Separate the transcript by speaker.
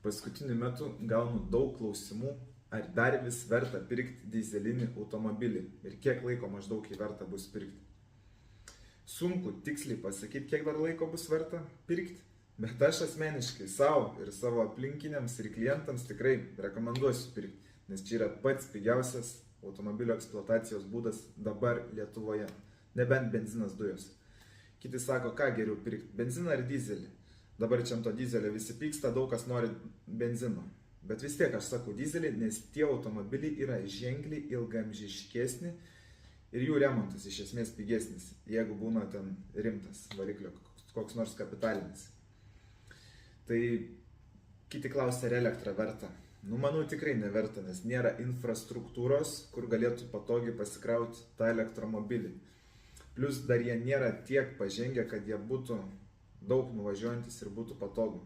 Speaker 1: Paskutiniu metu gaunu daug klausimų, ar dar vis verta pirkti dizelinį automobilį ir kiek laiko maždaug jį verta bus pirkti. Sunku tiksliai pasakyti, kiek dar laiko bus verta pirkti, bet aš asmeniškai savo ir savo aplinkiniams ir klientams tikrai rekomenduosiu pirkti, nes čia yra pats pigiausias automobilio eksploatacijos būdas dabar Lietuvoje, nebent benzinas dujos. Kiti sako, ką geriau pirkti, benziną ar dizelį. Dabar čia ant to dizelio visi pyksta, daug kas nori benzino. Bet vis tiek aš sakau dizelį, nes tie automobiliai yra ženkliai ilgaamžiškesni ir jų remontas iš esmės pigesnis, jeigu būna ten rimtas variklio, koks nors kapitalinis. Tai kiti klausia, ar elektra verta. Manau, tikrai neverta, nes nėra infrastruktūros, kur galėtų patogiai pasikrauti tą elektromobilį. Plus dar jie nėra tiek pažengę, kad jie būtų daug nuvažiuojantis ir būtų patogu.